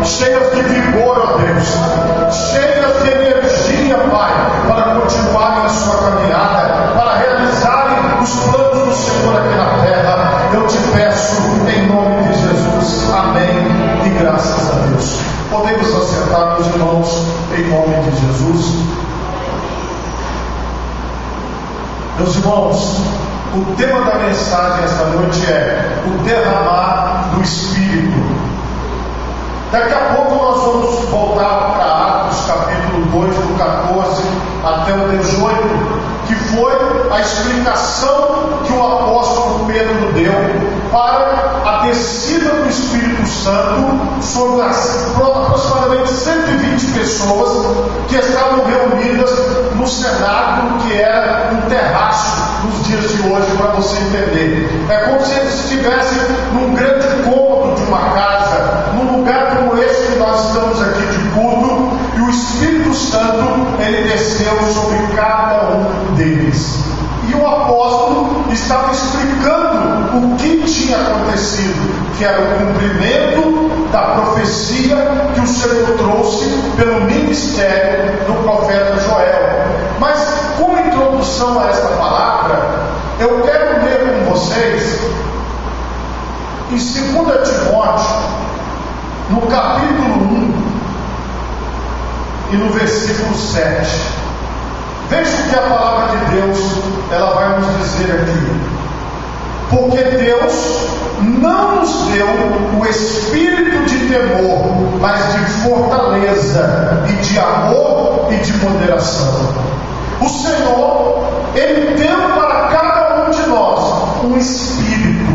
cheias de vigor, ó Deus, cheias de energia, Pai, para continuarem a sua caminhada, para realizarem os planos do Senhor aqui na terra. Eu te peço em nome de Jesus, amém e graças a Deus. Podemos assentar, meus irmãos, em nome de Jesus. Meus irmãos, o tema da mensagem esta noite é o derramar do Espírito. Daqui a pouco nós vamos voltar para Atos capítulo 2, do 14 até o 18, que foi a explicação que o apóstolo Pedro deu para a descida do Espírito Santo sobre aproximadamente 120 pessoas que estavam reunidas no cenáculo, que era um terraço nos dias de hoje, para você entender. É como se eles estivessem num grande cômodo de uma casa, num lugar como esse que nós estamos aqui de culto, e o Espírito Santo, ele desceu sobre cada um deles. E o apóstolo estava explicando o que tinha acontecido, que era o cumprimento da profecia que o Senhor trouxe pelo ministério do profeta Joel. Mas, como introdução a esta palavra, eu quero ler com vocês em 2 Timóteo, no capítulo 1 e no versículo 7. Veja o que a palavra de Deus ela vai nos dizer aqui. Porque Deus não nos deu o espírito de temor, mas de fortaleza e de amor e de moderação. O Senhor, Ele deu para cada um de nós um espírito.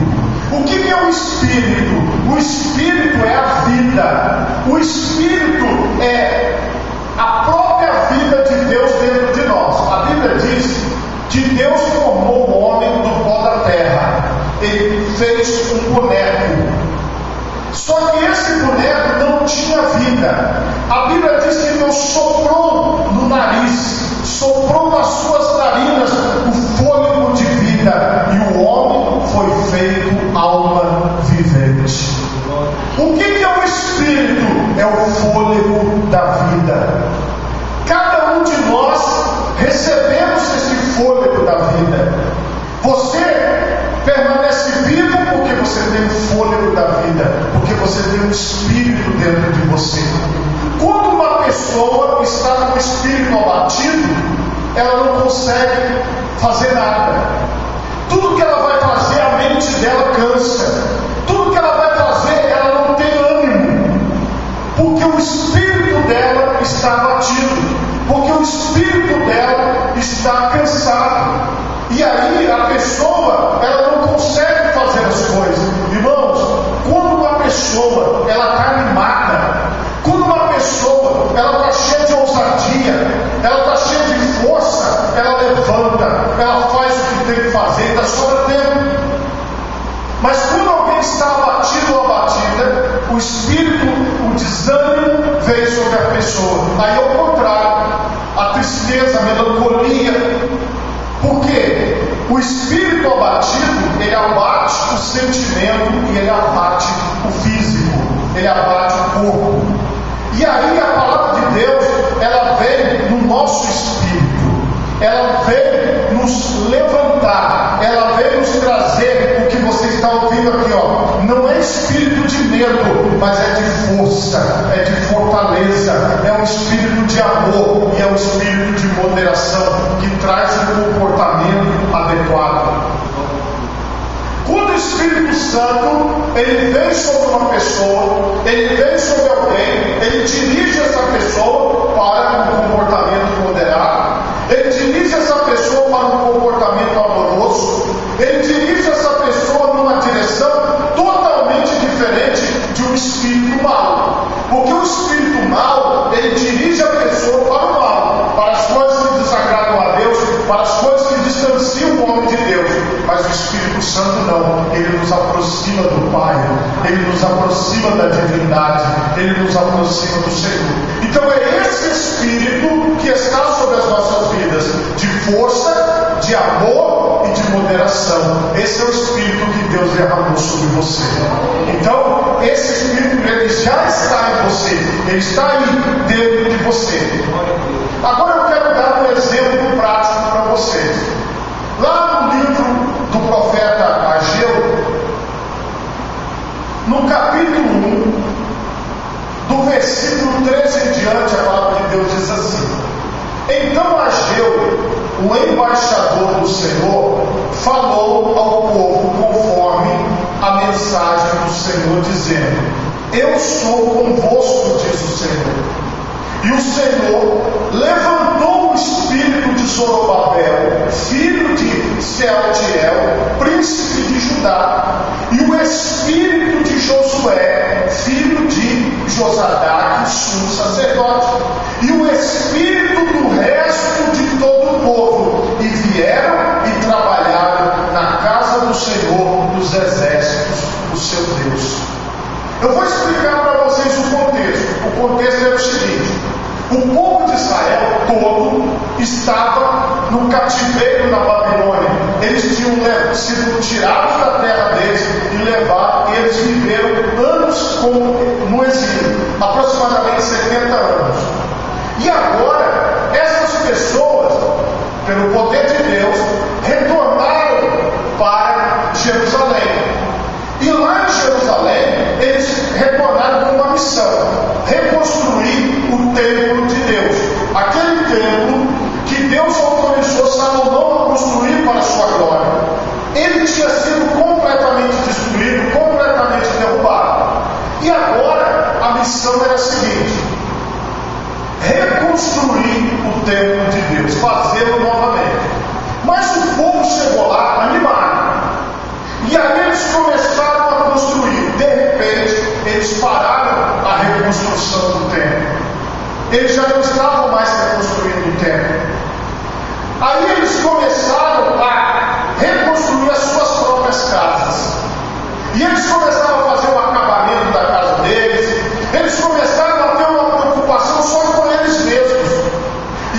O que é o espírito? O espírito é a vida. O espírito é a própria vida de Deus dentro de nós. A Bíblia diz que Deus formou o homem do pó da terra. Ele fez um boneco. Só que esse boneco não tinha vida. A Bíblia diz que Deus soprou no nariz, soprou nas suas narinas o fôlego de vida, e o homem foi feito alma vivente. O que é o Espírito? É o fôlego da vida. Cada um de nós recebemos esse fôlego da vida. Você permanece vivo porque você tem o fôlego da vida, porque você tem um espírito dentro de você. Quando uma pessoa está com o espírito abatido, ela não consegue fazer nada. Tudo que ela vai fazer, a mente dela cansa. Tudo que ela vai fazer, ela não tem ânimo, porque o espírito dela está abatido, porque o espírito dela está cansado. E aí a pessoa, ela não consegue fazer as coisas. Irmãos, quando uma pessoa, ela está animada, quando uma pessoa, ela está cheia de ousadia, ela está cheia de força, ela levanta, ela faz o que tem que fazer, ainda sobra tempo. Mas quando alguém está abatido ou abatida, o espírito, o desânimo vem sobre a pessoa. Aí é o contrário, a tristeza, a melancolia. Por quê? O espírito abatido, ele abate o sentimento e ele abate o físico, ele abate o corpo. E aí a palavra de Deus, ela vem no nosso espírito, ela vem nos levantar, ela vem nos trazer o que você está ouvindo aqui, ó. Não é espírito de medo, mas é de força, é de fortaleza, é um espírito de amor e é um espírito de moderação que traz um comportamento adequado. Quando o Espírito Santo ele vem sobre uma pessoa, ele vem sobre alguém, ele dirige essa pessoa para um comportamento moderado, ele dirige essa pessoa para um comportamento amoroso, ele dirige essa pessoa numa direção totalmente diferente de um espírito mau. Porque o espírito mau, ele dirige a pessoa para o mal, para as coisas que desagradam a Deus, para as coisas que distanciam o homem de Deus. Mas o Espírito Santo não, ele nos aproxima do Pai, ele nos aproxima da divindade, ele nos aproxima do Senhor. Então é esse Espírito que está sobre as nossas vidas, de força, de amor e de moderação. Esse é o Espírito que Deus derramou sobre você. Então esse Espírito ele já está em você, Ele está aí dentro de você. Agora eu quero dar um exemplo prático para vocês. Lá no livro do profeta Ageu, no capítulo 1, do versículo 13 em diante, a palavra de Deus diz assim: Então Ageu, o embaixador do Senhor, falou ao povo conforme a mensagem do Senhor, dizendo: Eu sou convosco, diz o Senhor. E o Senhor levantou o espírito de Zorobabel, filho de Sealtiel, príncipe de Judá, e o espírito de Josué, filho de Josadaque, sumo sacerdote, e o espírito do resto de todo o povo, e vieram e trabalharam na casa do Senhor dos exércitos, o seu Deus. Eu vou explicar para vocês o contexto. O contexto é o seguinte: o povo de Israel todo estava no cativeiro na Babilônia. Eles tinham sido tirados da terra deles e levados, e eles viveram anos no exílio, aproximadamente 70 anos. E agora, essas pessoas, pelo poder de Deus, retornaram para Jerusalém. E lá em Jerusalém, eles retornaram com uma missão: reconstruir o templo de Deus. Aquele templo que Deus autorizou Salomão a construir para a sua glória. Ele tinha sido completamente destruído, completamente derrubado. E agora, a missão era a seguinte: reconstruir o templo de Deus, fazê-lo novamente. Mas o povo chegou lá animado. E aí eles começaram a construir. De repente, eles pararam a reconstrução do templo. Eles já não estavam mais reconstruindo o templo. Aí eles começaram a reconstruir as suas próprias casas. E eles começaram a fazer o acabamento da casa deles. Eles começaram a ter uma preocupação só com eles mesmos.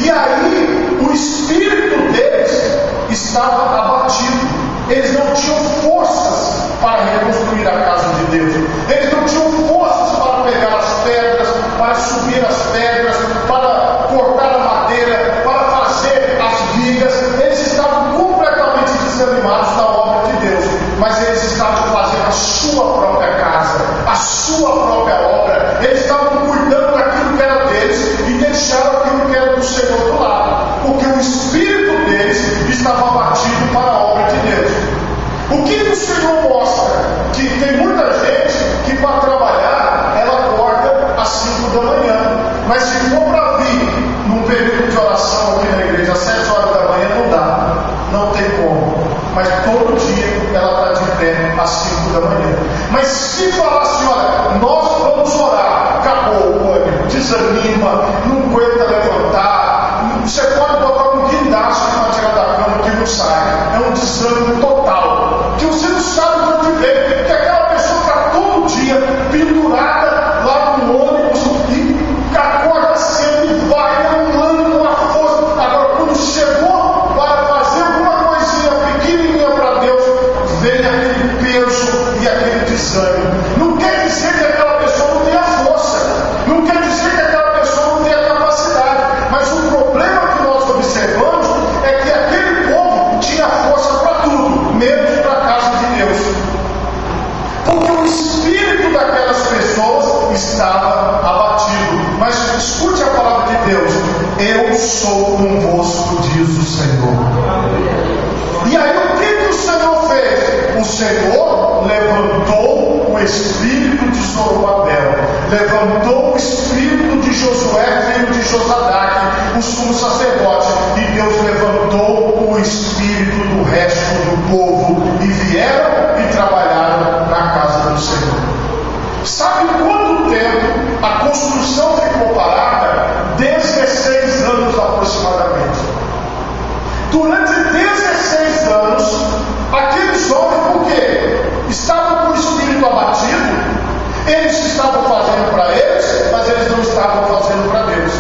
E aí o espírito deles estava abatido. Eles não tinham forças para reconstruir a casa de Deus. Eles não tinham forças para pegar as pedras, para subir as pedras, para cortar a madeira, para fazer as vigas. Eles estavam completamente desanimados da obra de Deus. Mas eles estavam fazendo a sua própria casa, a sua própria obra. Eles estavam cuidando daquilo que era deles e deixaram aquilo que era do Senhor do lado. Porque o espírito deles estava abatido para a obra de Deus. O que o Senhor mostra? Que tem muita gente que para trabalhar ela acorda às 5 da manhã. Mas se for para vir num período de oração aqui na igreja às 7 horas da manhã, não dá. Não tem como. Mas todo dia ela está de pé às 5 da manhã. Mas se falar assim: olha, nós vamos orar, acabou o ânimo, desanima, não aguenta levantar, você pode botar um guindaste para tirar da cama que não sai. É um desânimo total, que você não sabe de onde vem, que aquela pessoa está todo dia pendurada lá no ônibus e acorda cedo e vai arrumando uma força. Agora, quando chegou para fazer alguma coisinha pequenininha para Deus, vem aquele peso e aquele desânimo. Não quer dizer que aquela pessoa não tenha força, não quer dizer que aquela pessoa não tenha capacidade, mas o problema que nós observamos é que aquele povo tinha força para tudo, menos para a casa de Deus. Porque o espírito daquelas pessoas estava abatido. Mas escute a palavra de Deus: eu sou convosco, diz o Senhor. E aí o que o Senhor fez? O Senhor levantou o espírito de Zorobabel, levantou o espírito de Josué, filho de Josadaque, o sumo sacerdote, e Deus levantou o espírito do resto do povo, e vieram e trabalharam na casa do Senhor. Sabe quanto tempo a construção ficou parada? 16 anos aproximadamente. Durante 16 anos, aqueles homens, por quê? Estavam com o espírito abatido. Eles estavam fazendo para eles, mas eles não estavam fazendo para Deus.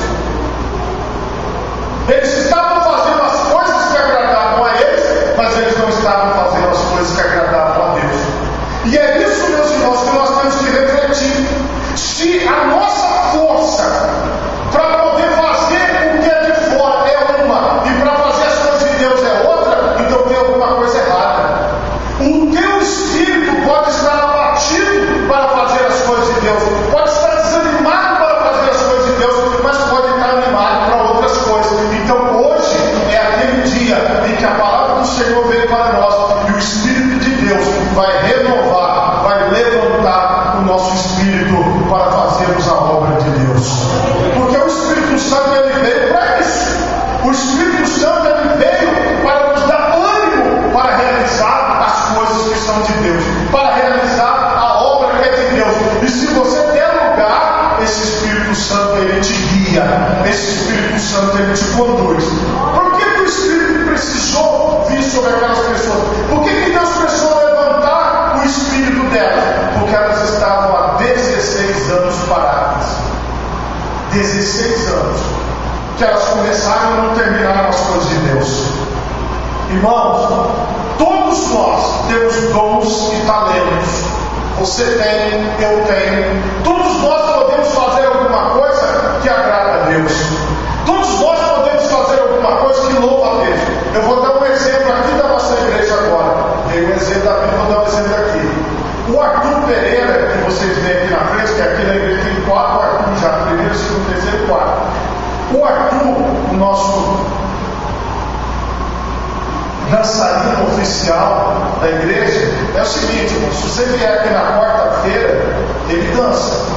a nossa força para poder fazer o que é de fora é uma, e para fazer as coisas de Deus é outra, então tem alguma coisa errada. O teu espírito pode estar abatido para fazer as coisas de Deus, pode estar desanimado para fazer as coisas de Deus, mas pode estar animado para outras coisas. Então hoje é aquele dia em que a palavra do Senhor veio para nós, e o Espírito de Deus vai renovar, vai levantar o nosso espírito para fazermos a obra de Deus. Porque o Espírito Santo ele veio para isso. O Espírito Santo ele veio para nos dar ânimo para realizar as coisas que são de Deus, para realizar a obra que é de Deus. E se você der lugar, esse Espírito Santo ele te guia, esse Espírito Santo ele te conduz. Por que o Espírito precisou vir sobre aquelas pessoas? Por que Deus precisou levantar o espírito delas? Porque elas estavam há 16 anos paradas. 16 anos que elas começaram e não terminaram as coisas de Deus. Irmãos, todos nós temos dons e talentos. Você tem, eu tenho. Todos nós podemos fazer alguma coisa que agrada a Deus. Todos nós podemos fazer alguma coisa que louva a Deus. Eu vou dar um exemplo aqui da nossa igreja agora. Dei um exemplo da Bíblia, vou dar um exemplo aqui. O Arthur Pereira, que vocês veem aqui na frente, que aqui na igreja tem 4 Arthur já, primeiro, segundo, terceiro e quarto. O Arthur, o nosso dançarino oficial da igreja, é o seguinte, irmão, se você vier aqui na quarta-feira, ele dança.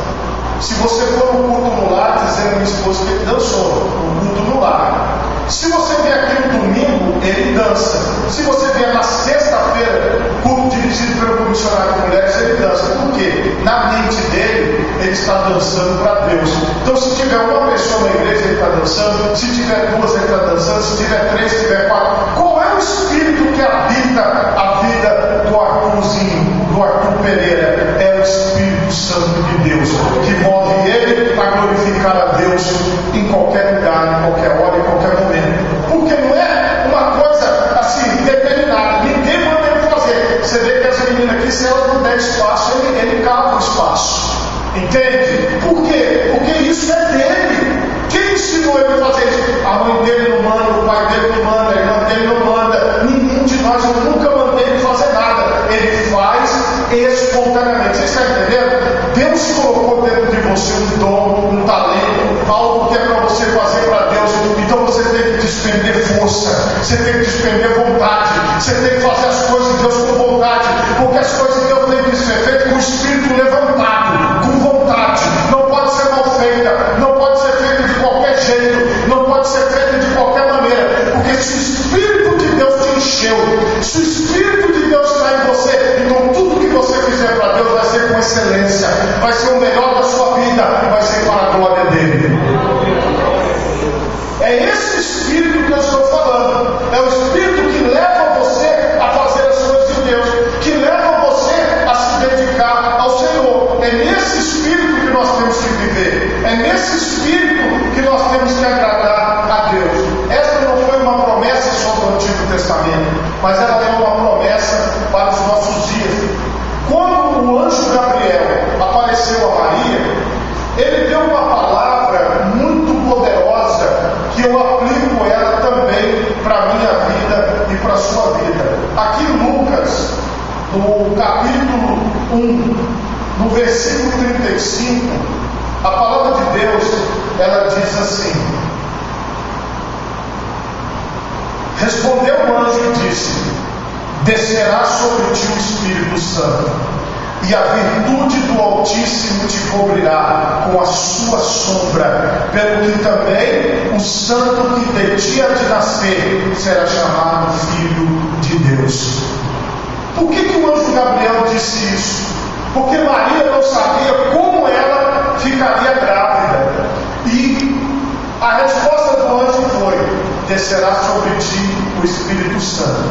Se você for no culto no lar, dizendo a minha esposa que ele dançou, no culto no lar. Se você vier aqui no domingo, ele dança. Se você vier na sexta-feira, culto dirigido pelo comissionário de mulheres, ele dança. Por quê? Na mente dele, ele está dançando para Deus. Então, se tiver uma pessoa na igreja, ele está dançando. Se tiver 2, ele está dançando. Se tiver 3, se tiver 4. Qual é o espírito que habita a vida do Arthurzinho, do Arthur Pereira? É o Espírito Santo de Deus, que move ele a glorificar a Deus em qualquer lugar, em qualquer hora, em qualquer momento. Porque não é uma coisa assim determinada, ninguém manda ele fazer. Você vê que as meninas aqui, se elas não der espaço, ele cava o espaço. Entende? Por quê? Porque isso é dele. Quem ensinou ele a fazer isso? A mãe dele não manda, o pai dele não manda, a irmã dele não manda. Nenhum de nós, eu nunca mandei ele fazer nada. Ele faz espontaneamente. Você está entendendo? Deus colocou dentro de você um dom, um talento, algo que é para você fazer para Deus. Então você tem que despender força, você tem que despender vontade, você tem que fazer as coisas de Deus com vontade, porque as coisas de Deus têm que ser feitas com o espírito levantado, com vontade. Não pode ser mal feita, não pode ser feita de qualquer jeito, não pode ser feita de qualquer maneira, porque se o Espírito de Deus te encheu, se o Espírito de Deus está em você, então tudo que você fizer para Deus vai ser com excelência, vai ser o melhor da sua vida e vai ser para a glória dele. É esse Espírito que eu estou falando. É o Espírito que leva você a fazer as coisas de Deus, que leva você a se dedicar ao Senhor. É nesse Espírito que nós temos que viver. É nesse Espírito que nós temos que agradar a Deus. Essa não foi uma promessa só do Antigo Testamento, mas ela é uma promessa para os nossos dias. Quando o anjo Gabriel apareceu a Maria, ele deu uma palavra muito poderosa que eu aplico ela também para a minha vida e para a sua vida. Aqui em Lucas, no capítulo 1, no versículo 35, a palavra de Deus, ela diz assim: respondeu o anjo e disse: descerá sobre ti o Espírito Santo, e a virtude do Altíssimo te cobrirá com a sua sombra, pelo que também o santo que de ti há de nascer será chamado Filho de Deus. Por que o anjo Gabriel disse isso? Porque Maria não sabia como ela ficaria grávida. E a resposta do anjo foi: descerá sobre ti o Espírito Santo,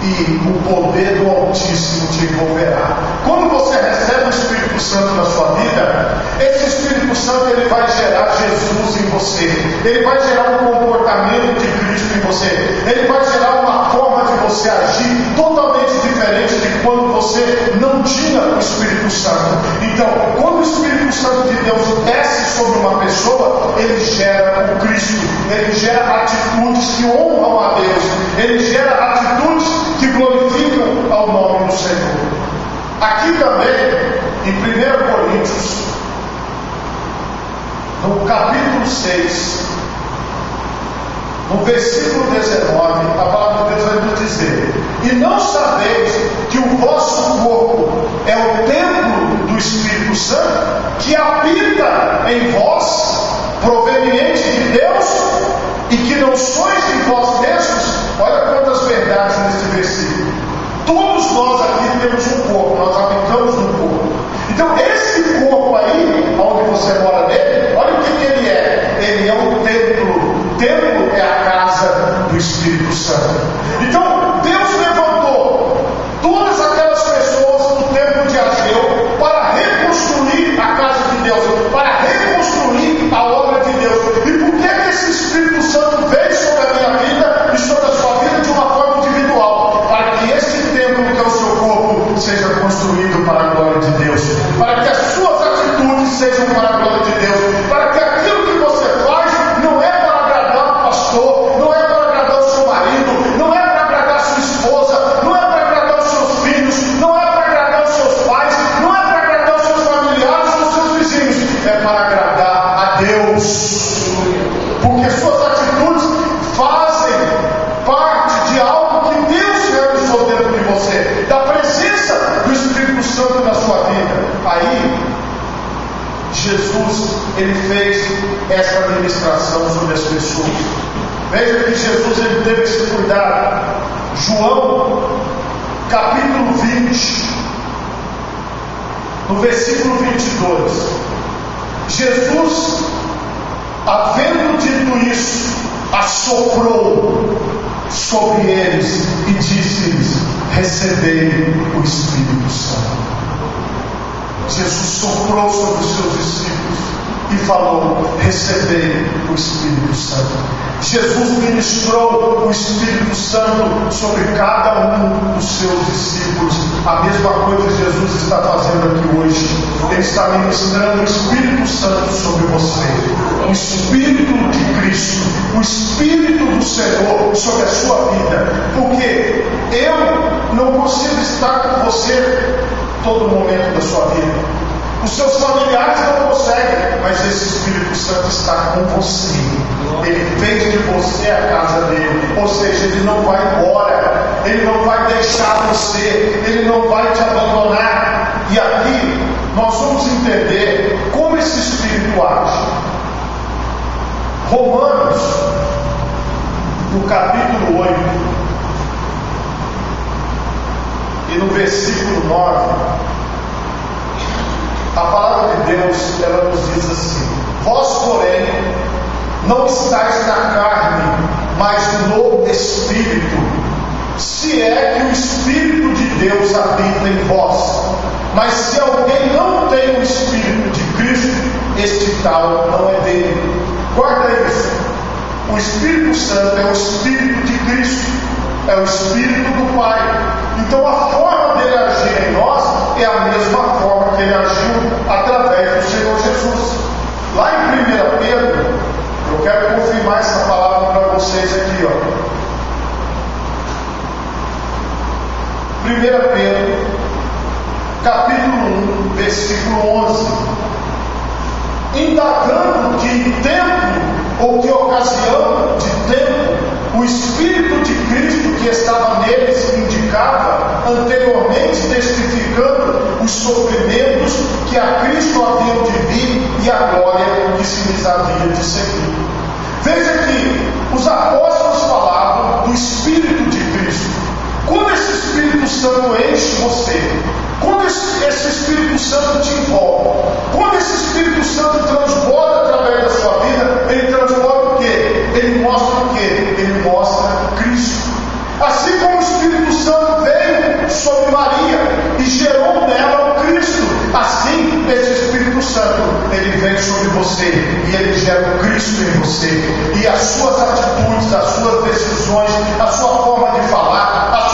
e o poder do Altíssimo te envolverá. Quando você recebe o Espírito Santo na sua vida, esse Espírito Santo ele vai gerar Jesus em você, ele vai gerar um comportamento de Cristo em você, ele vai gerar uma forma de você agir totalmente diferente de quando você não tinha o Espírito Santo. Então, quando o Espírito Santo de Deus desce sobre uma pessoa, ele gera o Cristo, ele gera atitudes que honram a Deus, ele gera atitudes que glorificam ao nome do Senhor. Aqui também, em 1 Coríntios, no capítulo 6, no versículo 19, a palavra de Deus vai nos dizer: e não sabeis que o vosso corpo é o templo do Espírito Santo, que habita em vós, proveniente de Deus, e que não sois de vós mesmos? Olha quantas verdades nesse versículo. Todos nós aqui temos um corpo, nós habitamos no corpo. Então esse corpo aí, onde você mora nele, olha o que ele é. Ele é um templo. O templo é a casa do Espírito Santo. Então Deus levantou todas aquelas pessoas do templo de Ageu para reconstruir a casa de Deus, para reconstruir a obra de Deus. E por que esse Espírito Santo veio sobre a minha vida e sobre a sua vida de uma forma individual? Para que este templo que é o seu corpo seja construído para a glória de Deus, para que as suas atitudes sejam para a glória de Deus, para que aquilo que você faz não é para agradar o pastor, não é para agradar o seu marido, não é para agradar a sua esposa, não é para agradar os seus filhos, não é para agradar os seus pais, não é para agradar os seus familiares ou os seus vizinhos, é para agradar a Deus, porque suas atitudes fazem parte de algo que Deus realizou dentro de você, da presença do Espírito Santo na sua vida. Aí Jesus, ele fez essa administração sobre as pessoas. Veja que Jesus, ele teve esse cuidado. João capítulo 20, no versículo 22, Jesus, havendo dito isso, assoprou sobre eles e disse-lhes: recebei o Espírito Santo. Jesus soprou sobre os seus discípulos e falou: recebei o Espírito Santo. Jesus ministrou o Espírito Santo sobre cada um dos seus discípulos. A mesma coisa Jesus está fazendo aqui hoje. Ele está ministrando o Espírito Santo sobre você, o Espírito de Cristo, o Espírito do Senhor sobre a sua vida, porque eu não consigo estar com você todo momento da sua vida. Os seus familiares não conseguem, mas esse Espírito Santo está com você. Ele fez de você a casa dele, ou seja, ele não vai embora, ele não vai deixar você, ele não vai te abandonar. E aqui nós vamos entender como esse Espírito age. Romanos, no capítulo 8, e no versículo 9, a palavra de Deus, ela nos diz assim: vós, porém, não estáis na carne, mas no Espírito, se é que o Espírito de Deus habita em vós. Mas se alguém não tem o Espírito de Cristo, este tal não é dele. Guarda isso. O Espírito Santo é o Espírito de Cristo, é o Espírito do Pai. Então a forma dele agir em nós é a mesma forma que ele agiu através do Senhor Jesus. Lá em 1 Pedro, eu quero confirmar essa palavra para vocês aqui, ó. 1 Pedro, capítulo 1, versículo 11. Indagando que em tempo ou que ocasião de tempo o Espírito de Cristo que estava neles indicava anteriormente, testificando os sofrimentos que a Cristo haviam de vir e a glória que se lhes havia de seguir. Veja que os apóstolos falavam do Espírito de Cristo. Quando esse Espírito Santo enche você, quando esse Espírito Santo te envolve, quando esse Espírito Santo transborda através da sua vida, ele transborda o quê? Ele mostra o quê? Ele mostra Cristo. Assim como o Espírito Santo veio sobre Maria e gerou nela o Cristo, assim esse Espírito Santo, ele vem sobre você e ele gera o Cristo em você. E as suas atitudes, as suas decisões, a sua forma de falar, a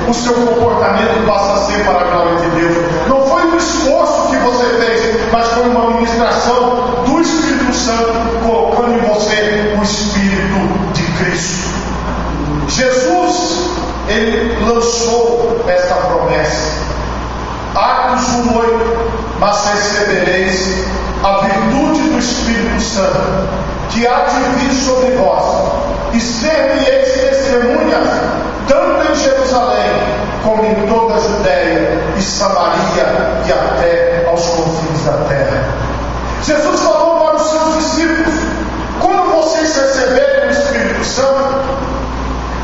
o seu comportamento passa a ser para a glória de Deus. Não foi um esforço que você fez, mas foi uma ministração do Espírito Santo, colocando em você o Espírito de Cristo. Jesus, ele lançou esta promessa: Atos 1:8, mas recebereis a virtude do Espírito Santo, que há de vir sobre vós, e ser-me-eis testemunhas, tanto em Jerusalém, como em toda a Judéia e Samaria, e até aos confins da terra. Jesus falou para os seus discípulos: quando vocês receberem o Espírito Santo,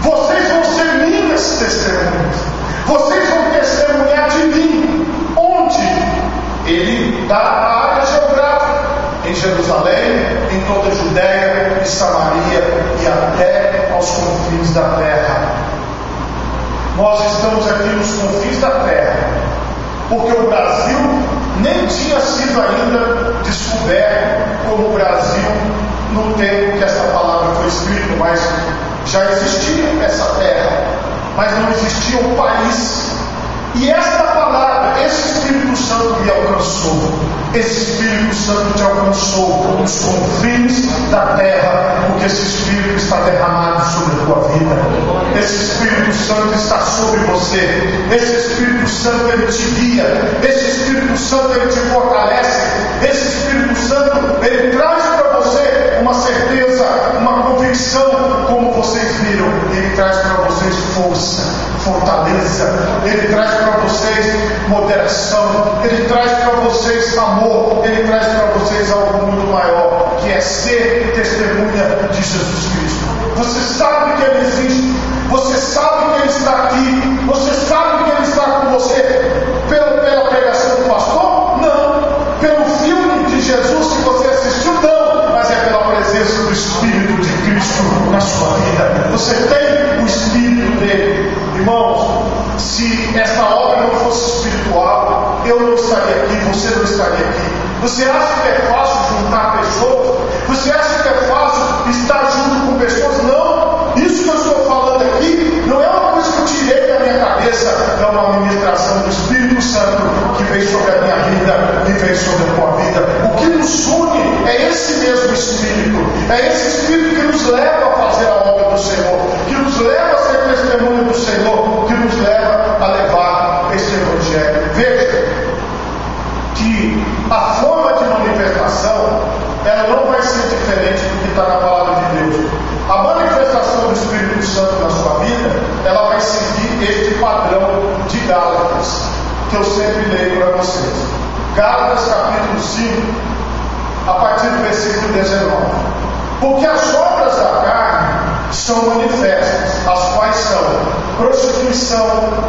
vocês vão ser minhas testemunhas, vocês vão testemunhar de mim. Onde? Ele dá a área geográfica: em Jerusalém, em toda a Judéia e Samaria, e até aos confins da terra. Nós estamos aqui nos confins da terra, porque o Brasil nem tinha sido ainda descoberto como o Brasil no tempo que essa palavra foi escrita, mas já existia essa terra, mas não existia um país. E esta palavra, esse Espírito Santo me alcançou. Esse Espírito Santo te alcançou nos confins da terra, porque esse Espírito está derramado sobre a tua vida. Esse Espírito Santo está sobre você. Esse Espírito Santo, ele te guia. Esse Espírito Santo, ele te fortalece. Esse Espírito Santo, ele traz para você uma certeza, uma convicção, como vocês viram. Ele traz para vocês força, fortaleza. Ele traz para vocês moderação. Ele traz para vocês amor. Ele traz para vocês algo muito maior, que é ser testemunha de Jesus Cristo. Você sabe que Ele existe. Você sabe que Ele está aqui. Você sabe que Ele está com você. Pela pregação do pastor? Não. Pelo filme de Jesus que você assistiu? Não. Mas é pela presença do Espírito de Cristo na sua vida. Você tem o Espírito dele. Irmãos, se esta obra não fosse espiritual, eu não estaria aqui, você não estaria aqui. Você acha que é fácil juntar pessoas? Você acha que é fácil estar junto com pessoas? Não. Isso que eu estou falando aqui não é uma coisa que eu tirei da minha cabeça, é uma ministração do Espírito Santo que veio sobre a minha vida e veio sobre a tua vida. O que nos une é esse mesmo Espírito. É esse Espírito que nos leva a fazer a obra do Senhor, que nos leva a ser testemunho do Senhor, que nos leva a levar este Evangelho. Veja que a forma de manifestação, ela não vai ser diferente do que está na palavra de Deus. A manifestação do Espírito Santo na sua vida, ela vai seguir este padrão de Gálatas, que eu sempre leio para vocês. Gálatas capítulo 5, a partir do versículo 19. Porque as obras da carne são manifestas, as quais são prostituição,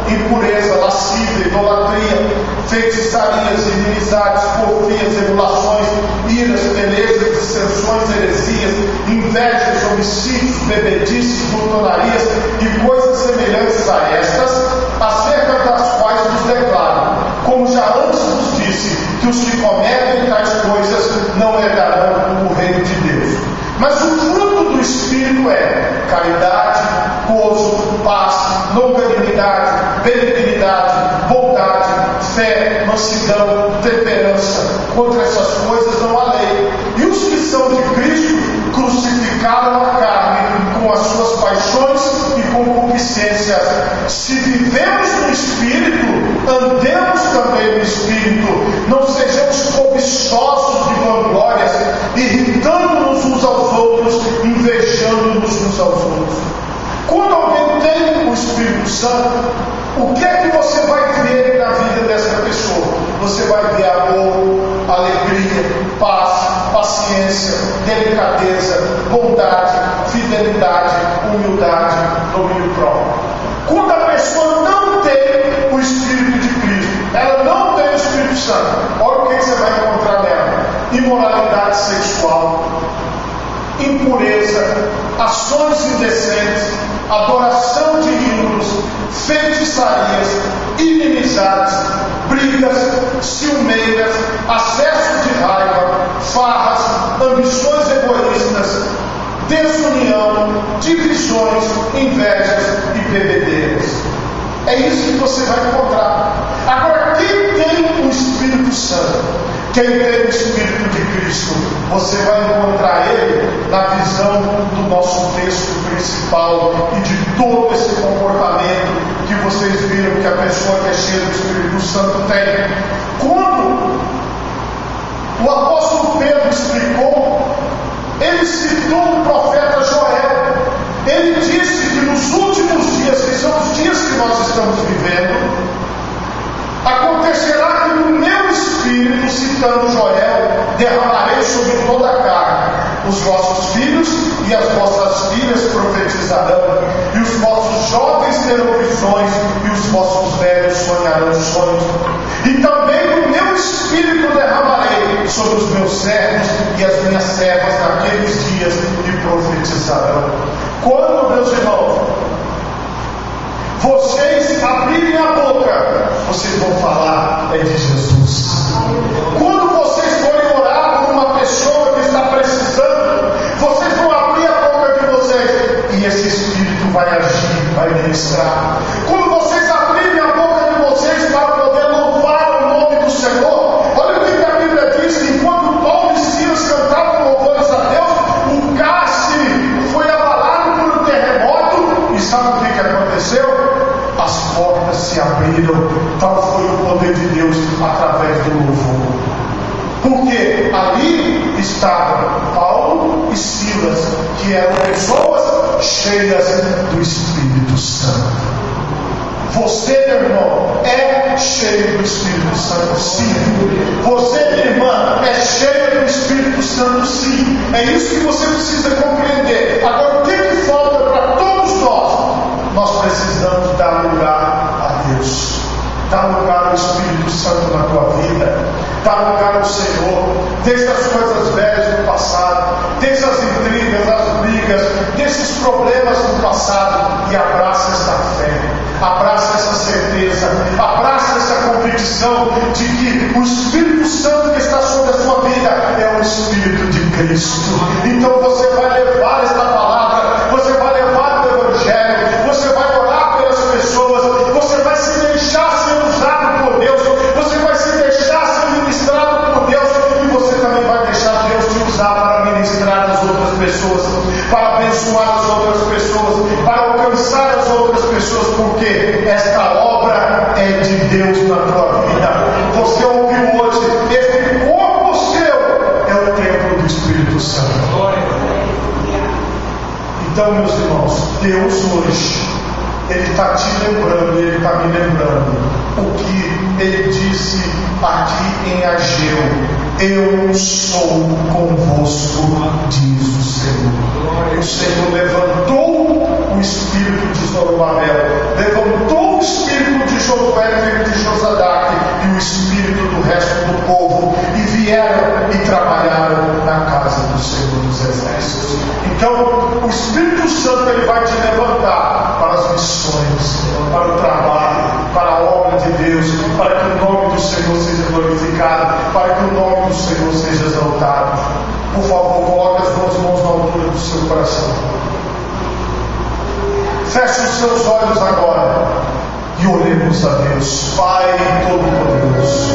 impureza, lascívia, idolatria, feitiçarias, inimizades, porfias, emulações, iras, pelejas, dissensões, heresias, invejas, homicídios, bebedices, glutonarias e coisas semelhantes a estas, acerca das quais vos declaro, como já antes vos disse, que os que cometem tais coisas não herdarão o reino de Deus. Mas o fruto do Espírito é caridade, gozo, paz, longanimidade, benignidade, bondade, fé, mansidão, temperança. Contra essas coisas não há lei. E os que são de Cristo crucificaram a carne com as suas paixões e concupiscências. Se vivemos no Espírito, andemos também no Espírito. Não sejamos cobiçosos de vanglórias, irritando-nos uns aos outros, invejando-nos uns aos outros. Quando alguém tem o Espírito Santo, o que é que você vai ver na vida dessa pessoa? Você vai ver amor, alegria, paz, paciência, delicadeza, bondade, fidelidade, humildade, domínio próprio. Quando a pessoa não tem o Espírito de Cristo, ela não tem o Espírito Santo, olha o que você vai encontrar nela: imoralidade sexual, impureza, ações indecentes, adoração de ídolos, feitiçarias, inimizades, brigas, ciumeiras, acesso de raiva, farras, ambições egoístas, desunião, divisões, invejas e bebedeiras. É isso você vai encontrar. Agora, quem tem o Espírito Santo, quem tem o Espírito de Cristo, você vai encontrar ele na visão do nosso texto principal e de todo esse comportamento que vocês viram que a pessoa que é cheia do Espírito Santo tem. Quando o apóstolo Pedro explicou, ele citou o profeta Joel. Ele disse que nos últimos dias, que são os dias que nós estamos vivendo, acontecerá que no meu espírito, citando Joel, derramarei sobre toda a carne. Os vossos filhos e as vossas filhas profetizarão, e os vossos jovens terão visões, e os vossos velhos sonharão sonhos. E também no meu espírito derramarei sobre os meus servos e as minhas servas naqueles dias, e profetizarão. Quando, meus irmãos, vocês abrirem a boca, vocês vão falar é de Jesus. Quando vocês forem orar por uma pessoa que está precisando, vocês vão abrir a boca de vocês e esse Espírito vai agir, vai ministrar. Quando vocês abrirem a boca de vocês para poder louvar o nome do Senhor, olha o que a Bíblia diz: que enquanto Paulo e Silas cantavam louvores a Deus, o cárcere foi abalado por um terremoto, e sabe o que aconteceu? As portas se abriram. Tal foi o poder de Deus através do louvor. Porque ali estavam Paulo e Silas, que eram pessoas cheias do Espírito Santo. Você, meu irmão, é cheio do Espírito Santo, sim. Você, minha irmã, é cheio do Espírito Santo, sim. É isso que você precisa compreender. Agora, o que falta para todos nós? Nós precisamos dar lugar a Deus. Dar lugar ao Espírito Santo na tua vida. Dar lugar ao Senhor. Deixa as coisas velhas do passado. Deixa as intrigas, as brigas. Deixa os problemas do passado. E abraça esta fé. Abraça essa certeza. Abraça essa convicção de que o Espírito Santo que está sobre a sua vida é o Espírito de Cristo. Então você vai levar esta palavra. Você vai levar o Evangelho. Você vai orar pelas pessoas. Você vai se deixar ser usado por Deus. Você vai se deixar ser ministrado por Deus. E você também vai deixar Deus te usar para ministrar as outras pessoas, para abençoar as outras pessoas, para alcançar as outras pessoas, porque esta obra é de Deus na tua vida. Você ouviu hoje, esse corpo seu é o templo do Espírito Santo. Então, meus irmãos, Deus hoje, Ele está te lembrando, Ele está me lembrando o que Ele disse aqui em Ageu: eu sou convosco, diz o Senhor. O Senhor levantou o espírito de Zorobabel, levantou o espírito de Josué, filho de Josadaque, e o espírito do resto do povo, e vieram e trabalharam na casa do Senhor dos Exércitos. Então, o Espírito Santo, ele vai te levantar para as missões, para o trabalho, para a obra de Deus, para que o nome do Senhor seja glorificado, para que o nome do Senhor seja exaltado. Por favor, coloque as duas mãos na altura do seu coração. Feche os seus olhos agora e oremos a Deus. Pai Todo-Poderoso,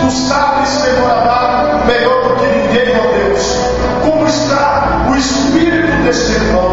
Tu sabes, Senhor amado, melhor do que ninguém, ó Deus, como está o espírito deste irmão.